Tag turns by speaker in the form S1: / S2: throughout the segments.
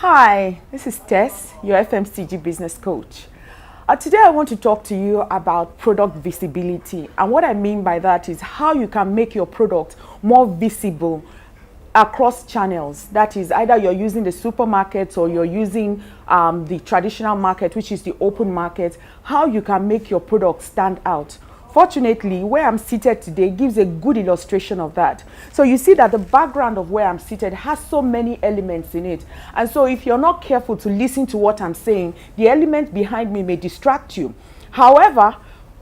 S1: Hi, this is Tess, your FMCG business coach. Today I want to talk to you about product visibility, and what I mean by that is how you can make your product more visible across channels. That is, either you're using the supermarket or you're using the traditional market, which is the open market, how you can make your product stand out. Fortunately, where I'm seated today gives a good illustration of that. So you see that the background of where I'm seated has so many elements in it. And so if you're not careful to listen to what I'm saying, the element behind me may distract you. However,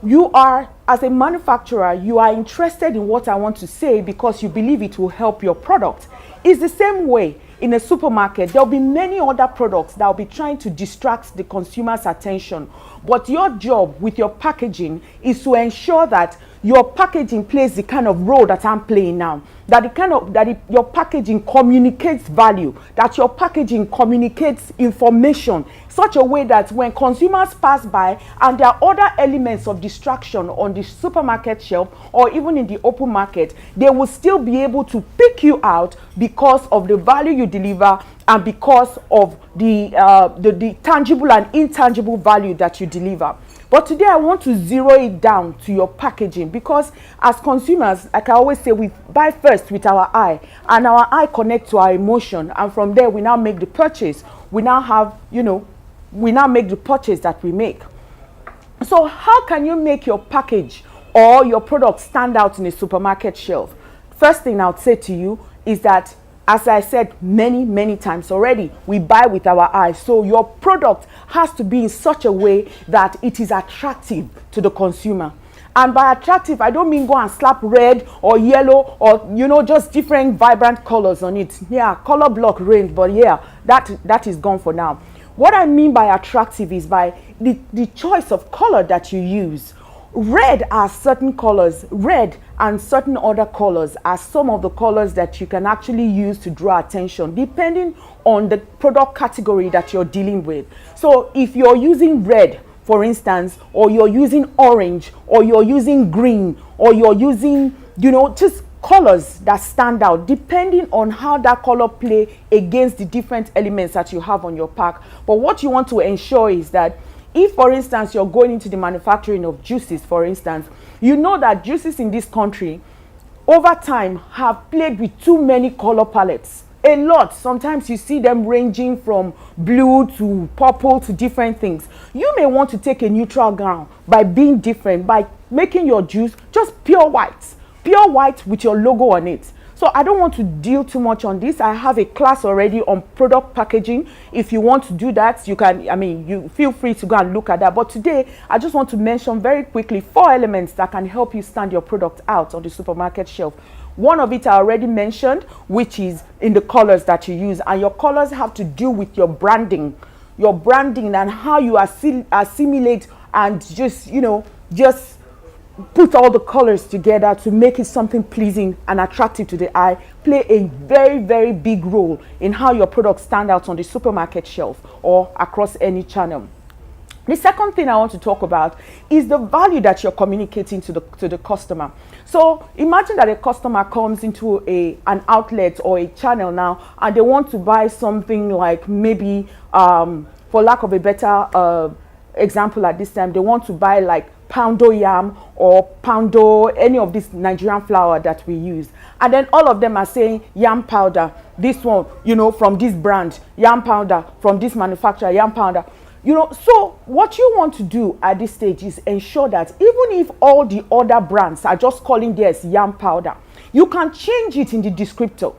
S1: you are, as a manufacturer, you are interested in what I want to say because you believe it will help your product. It's the same way in a supermarket. There'll be many other products that will be trying to distract the consumer's attention. But your job with your packaging is to ensure that your packaging plays the kind of role that I'm playing now. Your packaging communicates value, that your packaging communicates information such a way that when consumers pass by and there are other elements of distraction on the supermarket shelf or even in the open market, they will still be able to pick you out because of the value you deliver and because of the tangible and intangible value that you deliver. But today I want to zero it down to your packaging, because as consumers, like I always say, we buy first with our eye, and our eye connects to our emotion, and from there we now make the purchase. We now make the purchase that we make. So how can you make your package or your product stand out in a supermarket shelf? First thing I would say to you is that, as I said many times already, we buy with our eyes. So your product has to be in such a way that it is attractive to the consumer. And by attractive, I don't mean go and slap red or yellow or, just different vibrant colors on it. Yeah, color block range, but yeah, that is gone for now. What I mean by attractive is by the choice of color that you use. Red are certain colors. Red and certain other colors are some of the colors that you can actually use to draw attention depending on the product category that you're dealing with. So if you're using red, for instance, or you're using orange, or you're using green, or you're using, just colors that stand out depending on how that color play against the different elements that you have on your pack. But what you want to ensure is that if, for instance, you're going into the manufacturing of juices, for instance, you know that juices in this country over time have played with too many color palettes. A lot. Sometimes you see them ranging from blue to purple to different things. You may want to take a neutral ground by being different, by making your juice just pure white with your logo on it. So I don't want to deal too much on this. I have a class already on product packaging. If you want to do that, you feel free to go and look at that. But today, I just want to mention very quickly 4 elements that can help you stand your product out on the supermarket shelf. One of it I already mentioned, which is in the colors that you use. And your colors have to do with your branding and how you assimilate and just put all the colors together to make it something pleasing and attractive to the eye, play a very big role in how your products stand out on the supermarket shelf or across any channel. The second thing I want to talk about is the value that you're communicating to the customer. So imagine that a customer comes into an outlet or a channel now, and they want to buy something like maybe, for lack of a better example at this time, they want to buy like poundo yam or poundo, any of this Nigerian flour that we use. And then all of them are saying yam powder, this one, from this brand, yam powder, from this manufacturer, yam powder. So what you want to do at this stage is ensure that even if all the other brands are just calling theirs yam powder, you can change it in the descriptor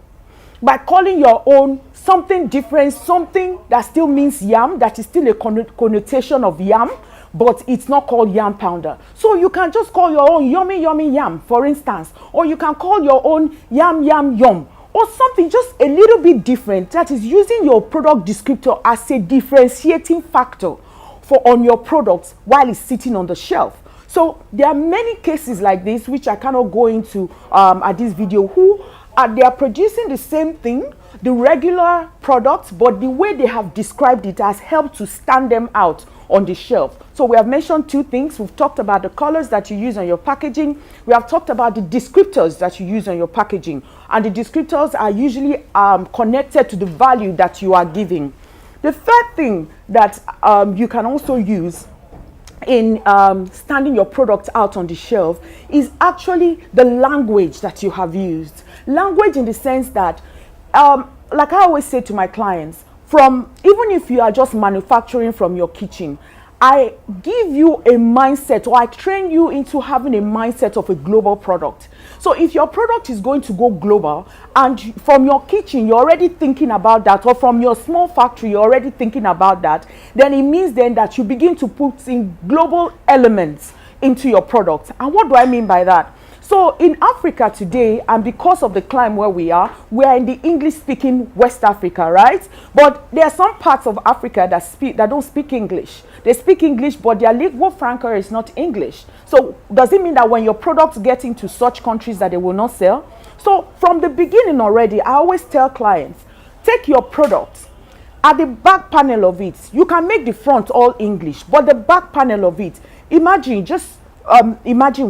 S1: by calling your own something different, something that still means yam, that is still a connotation of yam, but it's not called yam powder. So you can just call your own yummy yam, for instance, or you can call your own yum yum, or something just a little bit different, that is using your product descriptor as a differentiating factor on your products while it's sitting on the shelf. So there are many cases like this, which I cannot go into at this video, they are producing the same thing, the regular products, but the way they have described it has helped to stand them out on the shelf. So we have mentioned 2 things. We've talked about the colors that you use on your packaging. We have talked about the descriptors that you use on your packaging. And the descriptors are usually connected to the value that you are giving. The third thing that you can also use in standing your product out on the shelf is actually the language that you have used. Language in the sense that, like I always say to my clients, even if you are just manufacturing from your kitchen, I give you a mindset, or I train you into having a mindset of a global product. So if your product is going to go global, and from your kitchen you're already thinking about that, or from your small factory you're already thinking about that, then it means then that you begin to put in global elements into your product. And what do I mean by that? So in Africa today, and because of the climate where we are in the English-speaking West Africa, right? But there are some parts of Africa that don't speak English. They speak English, but their lingua franca is not English. So does it mean that when your products get into such countries that they will not sell? So from the beginning already, I always tell clients, take your product. At the back panel of it, you can make the front all English, but the back panel of it, imagine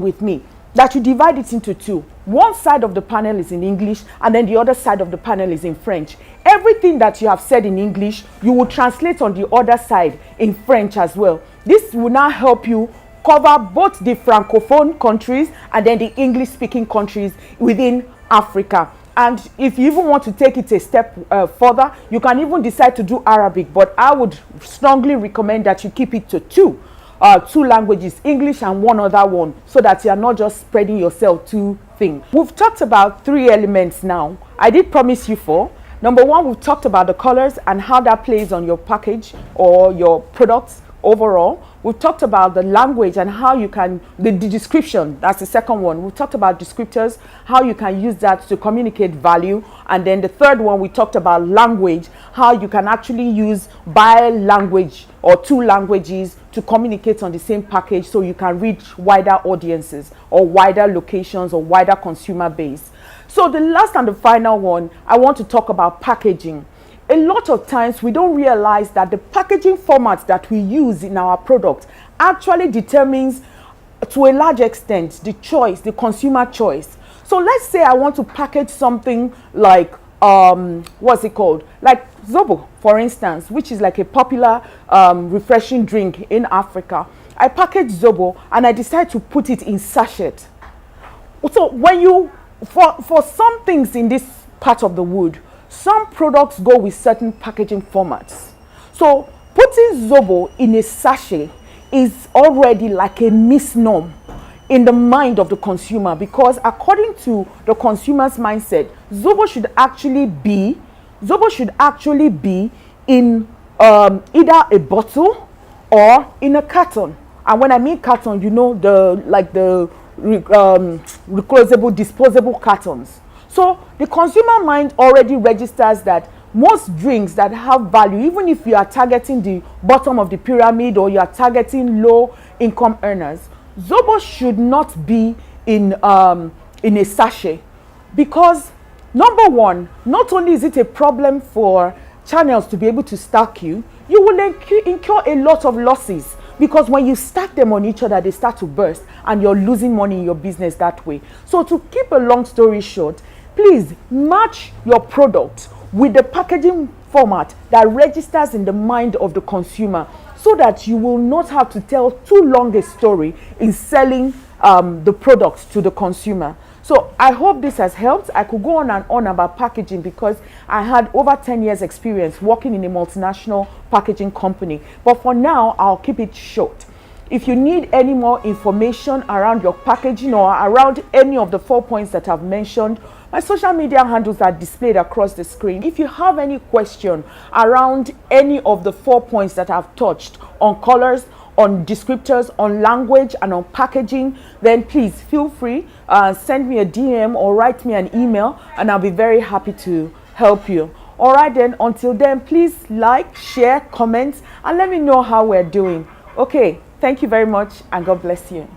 S1: with me, that you divide it into two. One side of the panel is in English, and then the other side of the panel is in French. Everything that you have said in English, you will translate on the other side in French as well. This will now help you cover both the Francophone countries and then the English-speaking countries within Africa. And if you even want to take it a step further, you can even decide to do Arabic, but I would strongly recommend that you keep it to two languages, English and one other one, so that you are not just spreading yourself too thin. We've talked about 3 elements now. I did promise you 4. Number 1, we've talked about the colors and how that plays on your package or your products overall. We've talked about the language and how you can, the description, that's the second one. We've talked about descriptors, how you can use that to communicate value. And then the third one, we talked about language, how you can actually use bi-language or 2 languages to communicate on the same package, so you can reach wider audiences or wider locations or wider consumer base. So the last and the final one, I want to talk about packaging. A lot of times we don't realize that the packaging format that we use in our product actually determines to a large extent the choice, the consumer choice. So let's say I want to package something like what's it called, like Zobo, for instance, which is like a popular refreshing drink in Africa. I package Zobo and I decide to put it in sachet. So when you, for some things in this part of the world, some products go with certain packaging formats. So putting Zobo in a sachet is already like a misnomer in the mind of the consumer, because according to the consumer's mindset, Zobo should actually be in either a bottle or in a carton. And when I mean carton, you know, the reclosable, disposable cartons. So the consumer mind already registers that most drinks that have value, even if you are targeting the bottom of the pyramid or you are targeting low income earners, Zobo should not be in a sachet, because number one, not only is it a problem for channels to be able to stack you, you will incur a lot of losses, because when you stack them on each other, they start to burst and you're losing money in your business that way. So to keep a long story short, please match your product with the packaging format that registers in the mind of the consumer, so that you will not have to tell too long a story in selling the products to the consumer. So I hope this has helped. I could go on and on about packaging because I had over 10 years experience working in a multinational packaging company. But for now, I'll keep it short. If you need any more information around your packaging or around any of the 4 points that I've mentioned, my social media handles are displayed across the screen. If you have any question around any of the 4 points that I've touched on colors, on descriptors, on language, and on packaging, then please feel free, send me a DM or write me an email, and I'll be very happy to help you. All right then, until then, please like, share, comment, and let me know how we're doing. Okay, thank you very much, and God bless you.